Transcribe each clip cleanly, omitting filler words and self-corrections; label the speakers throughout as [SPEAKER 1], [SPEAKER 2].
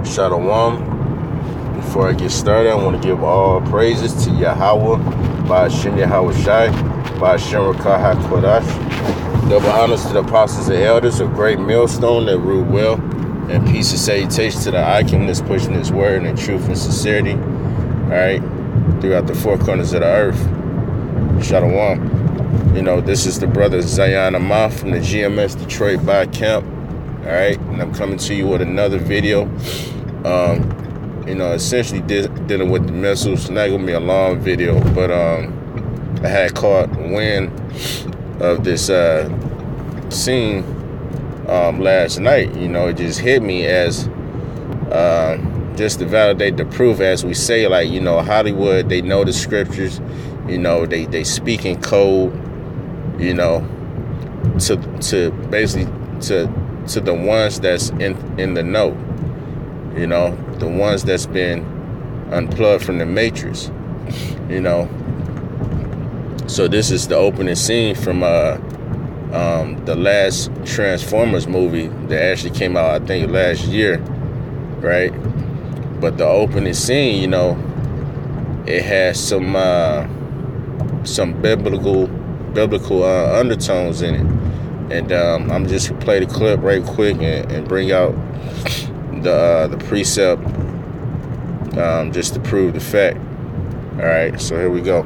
[SPEAKER 1] Shalom. Before I get started, I want to give all praises to Yahweh, Ba'ashem Yahweh Shai, Ba'ashem Rakah HaKodash. Double honors to the apostles and elders, a great millstone that rule well, and peace and salutation to the icon that's pushing his word in truth and sincerity, all right, throughout the four corners of the earth. Shalom. You know, this is the brother Zion Amah from the GMS Detroit Bi Camp, all right, and I'm coming to you with another video. Essentially dealing with the missiles. Not gonna be a long video, but I had caught wind of this scene last night. You know, it just hit me as just to validate the proof, as we say, like, you know, Hollywood, they know the scriptures, you know, they speak in code, you know, to basically to the ones that's in the know, you know, the ones that's been unplugged from the matrix, you know. So this is the opening scene from the last Transformers movie that actually came out, I think, last year, right? But the opening scene, you know, it has some biblical undertones in it, and I'm just gonna play the clip right quick and bring out the precept just to prove the fact. All right, so here we go.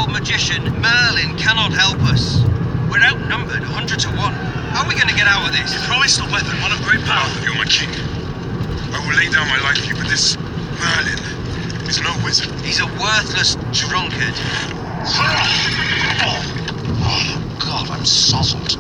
[SPEAKER 2] Magician Merlin cannot help us. We're outnumbered 100 to 1. How are we going to get out of this?
[SPEAKER 3] You promised a weapon, one of great power.
[SPEAKER 4] You're my king. I will lay down my life for you, but this Merlin is no wizard.
[SPEAKER 2] He's a worthless drunkard.
[SPEAKER 3] Oh, God, I'm sozzled.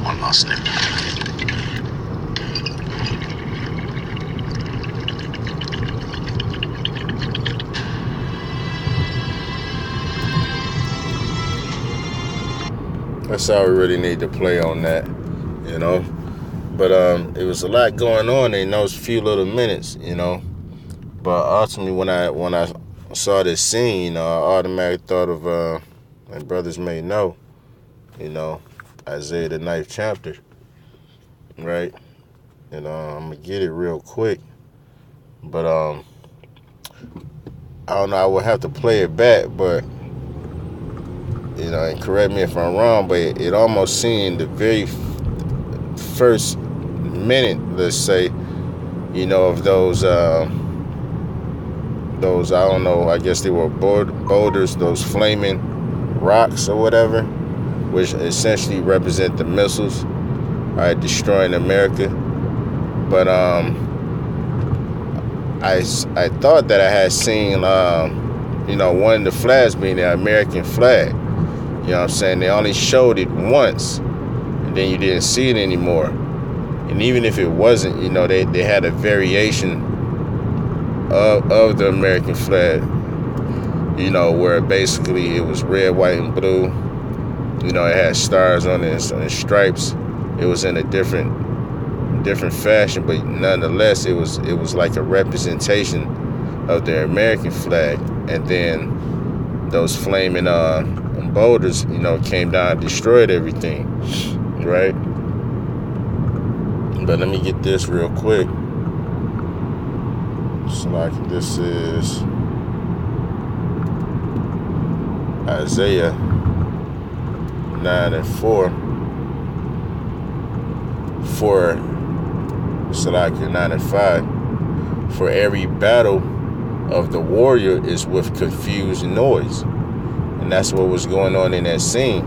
[SPEAKER 3] One last nip.
[SPEAKER 1] That's all we really need to play on that, you know. But it was a lot going on in those few little minutes, you know. But ultimately, when I saw this scene, you know, I automatically thought of, and brothers may know, you know, Isaiah the 9th chapter, right? And I'm gonna get it real quick. But I don't know, I would have to play it back, but and correct me if I'm wrong, but it almost seemed the very first minute, let's say, of those I don't know, I guess they were boulders, those flaming rocks or whatever, which essentially represent the missiles, destroying America. But I thought that I had seen one of the flags being the American flag. You know what I'm saying? They only showed it once, and then you didn't see it anymore. And even if it wasn't, they had a variation of the American flag, where basically it was red, white, and blue. It had stars on it and stripes. It was in a different fashion, but nonetheless, it was like a representation of the American flag. And then those flaming boulders, came down and destroyed everything, right? But let me get this real quick. So like this is Isaiah 9:4. For Salakia 9:5. For every battle of the warrior is with confused noise. And that's what was going on in that scene.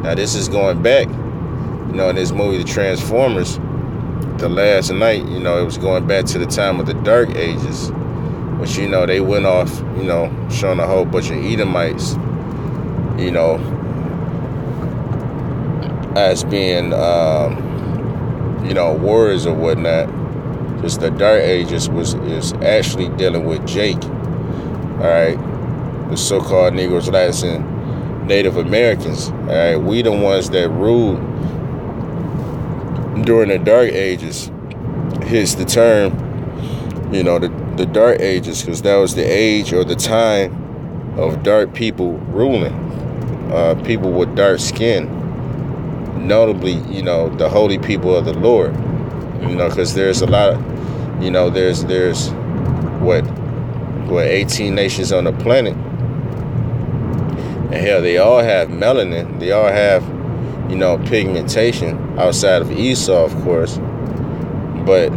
[SPEAKER 1] Now this is going back, in this movie, The Transformers, The Last Night, it was going back to the time of the Dark Ages, which, they went off, showing a whole bunch of Edomites, as being, warriors or whatnot. Just the Dark Ages is actually dealing with Jake, all right, the so-called Negroes, Latins, and Native Americans. All right, we the ones that ruled during the Dark Ages. Hence the term, the Dark Ages, because that was the age or the time of dark people ruling, people with dark skin, notably, the holy people of the Lord, because there's a lot of, there's what 18 nations on the planet, and hell, they all have melanin, they all have, pigmentation, outside of Esau, of course. But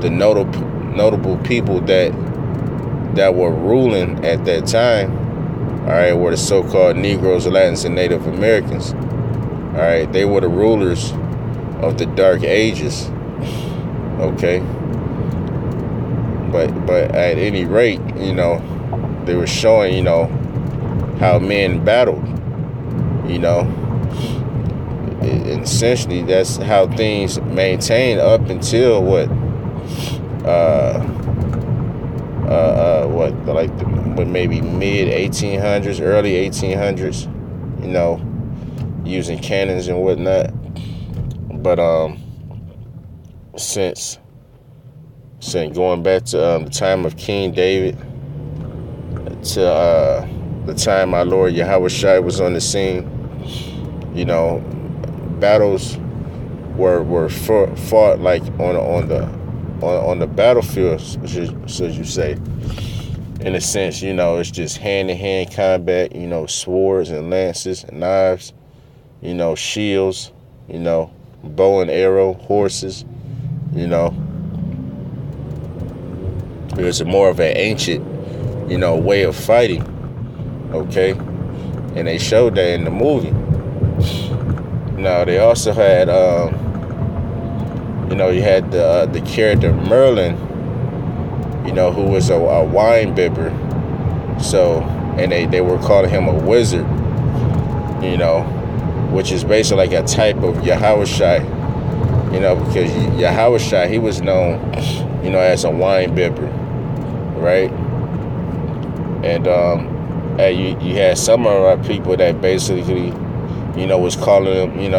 [SPEAKER 1] the notable people that were ruling at that time, all right, were the so-called Negroes, Latins, and Native Americans. All right, they were the rulers of the Dark Ages. Okay, but at any rate, they were showing, how men battled. And essentially that's how things maintained up until maybe mid 1800s, early 1800s, using cannons and whatnot. But since going back to the time of King David to the time our Lord Yahushua was on the scene, battles were fought like on the battlefield, so you say. In a sense, it's just hand-to-hand combat, swords and lances and knives, shields, bow and arrow, horses, It's more of an ancient, way of fighting, okay? And they showed that in the movie. Now, they also had, you had the character Merlin, who was a wine bibber. So, and they were calling him a wizard, which is basically like a type of Yahushua, because Yahushua, he was known, as a wine bibber, right? And you had some of our people that basically, was calling him,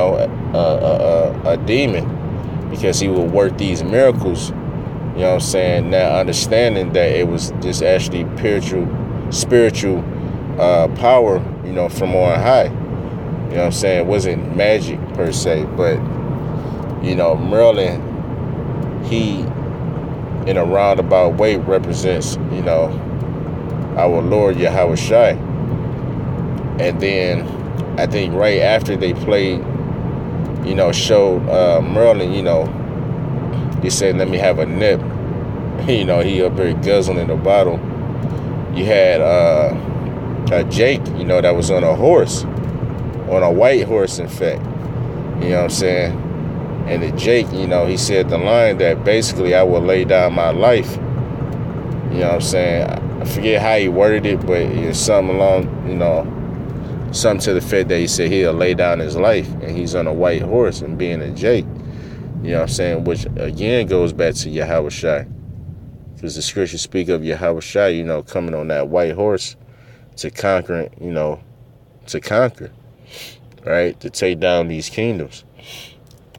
[SPEAKER 1] a demon, because he would work these miracles, now understanding that it was just actually spiritual power, from on high. It wasn't magic per se, but, Merlin, he, in a roundabout way, represents, our Lord Yahweh Shai. And then I think right after they played, showed Merlin, he said, let me have a nip. He up there guzzling the bottle. You had Jake, that was on a horse, on a white horse, in fact. You know what I'm saying? And the Jake, he said the line that basically I will lay down my life. You know what I'm saying? I forget how he worded it, but it's something along, something to the effect that he said he'll lay down his life, and he's on a white horse and being a Jake. You know what I'm saying? Which again goes back to Yahweh Shai. Because the scriptures speak of Yahweh Shai, coming on that white horse to conquer, to conquer, right? To take down these kingdoms,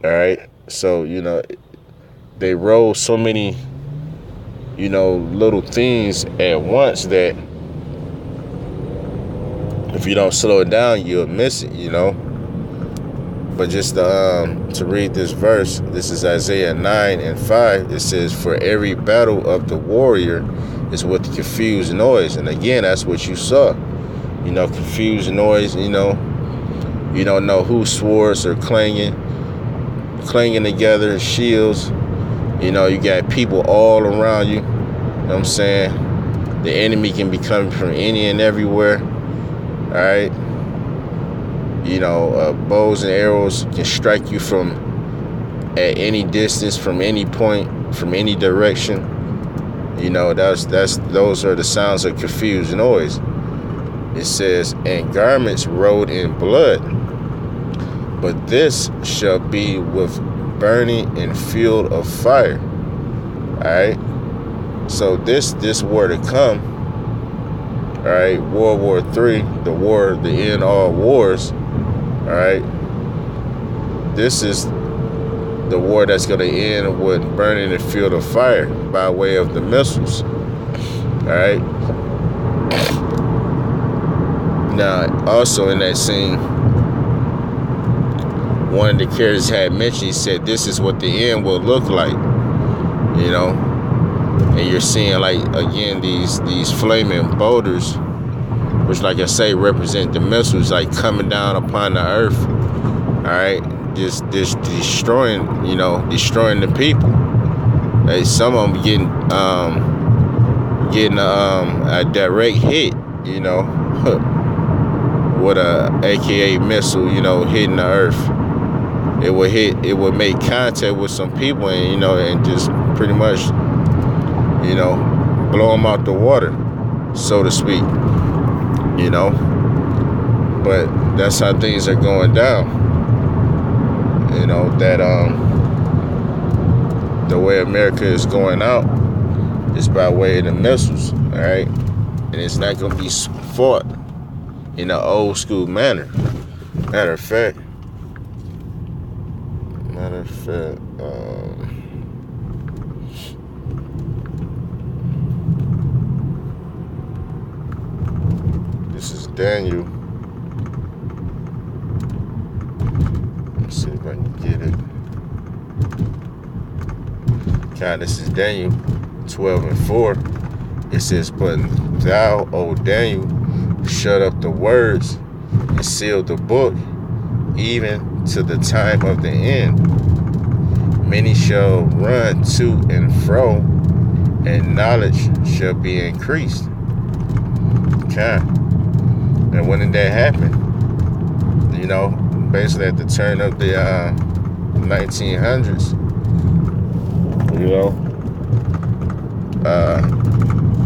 [SPEAKER 1] all right? So, they roll so many, little things at once that if you don't slow it down, you'll miss it, But just to read this verse, this is Isaiah 9:5. It says, for every battle of the warrior is with confused noise. And again, that's what you saw. Confused noise, you don't know whose swords are clanging together, shields. You got people all around you. You know what I'm saying? The enemy can be coming from any and everywhere. All right? Bows and arrows can strike you from at any distance, from any point, from any direction. Those are the sounds of confused noise. It says, and garments rolled in blood, but this shall be with burning and fuel of fire. All right. So this were to come. All right. World War III, the end all wars. All right. This is the war that's going to end with burning and fuel of fire by way of the missiles. All right. Now, also in that scene, one of the characters had mentioned, he said, this is what the end will look like, and you're seeing, like, again, these flaming boulders, which, like I say, represent the missiles, like, coming down upon the earth, all right, just destroying the people. Like, some of them getting a direct hit, with a AKA missile, hitting the earth. It would make contact with some people and, and just pretty much, blow them out the water, so to speak, But that's how things are going down. That the way America is going out is by way of the missiles, all right? And it's not going to be fought in an old school manner. Matter of fact, this is Daniel. Let's see if I can get it. This is Daniel 12:4. It says, but thou, O Daniel, shut up the words and seal the book, even to the time of the end. Many shall run to and fro, and knowledge shall be increased. Okay. And when did that happen? Basically at the turn of the 1900s.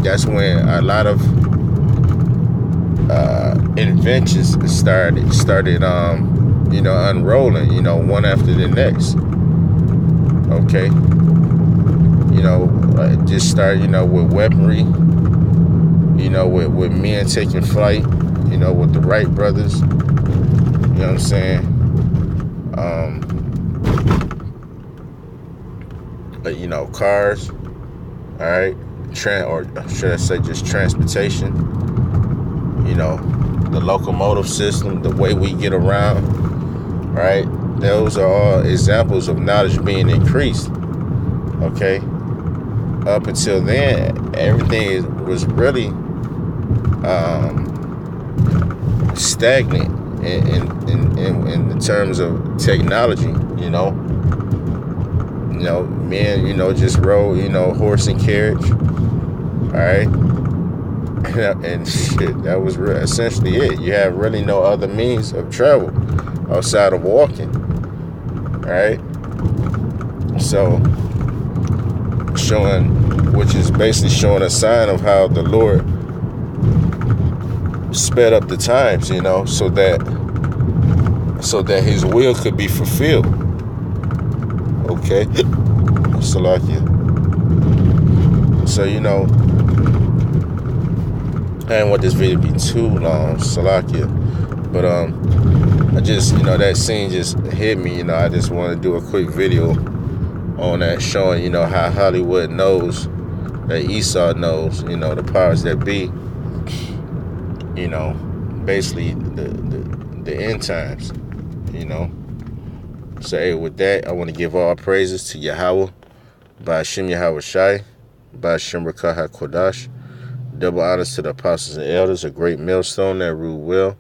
[SPEAKER 1] That's when a lot of inventions started unrolling, one after the next. Okay. Just started, with weaponry, with men taking flight, with the Wright brothers, you know what I'm saying? Cars, all right, or should I say just transportation, the locomotive system, the way we get around, right? Those are all examples of knowledge being increased, okay? Up until then, everything was really, stagnant in the terms of technology. Men, just rode, horse and carriage. All right. And shit, that was essentially it. You have really no other means of travel outside of walking. All right. So, which is basically showing a sign of how the Lord sped up the times, so that his will could be fulfilled. Okay. Salakia. So, I didn't want this video to be too long, Salakia. But I just, that scene just hit me, I just want to do a quick video on that, showing, how Hollywood knows, that Esau knows, the powers that be, basically the end times, So, hey, with that, I want to give all praises to Yahweh, Ba'ashem Yahweh Shai, Ba'ashem Rakah HaKodash. Double honors to the apostles and elders, a great millstone that rule well,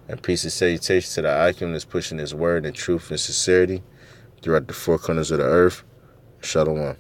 [SPEAKER 1] and peace and salutation to the icon that's pushing his word in truth and sincerity throughout the four corners of the earth. Shalom.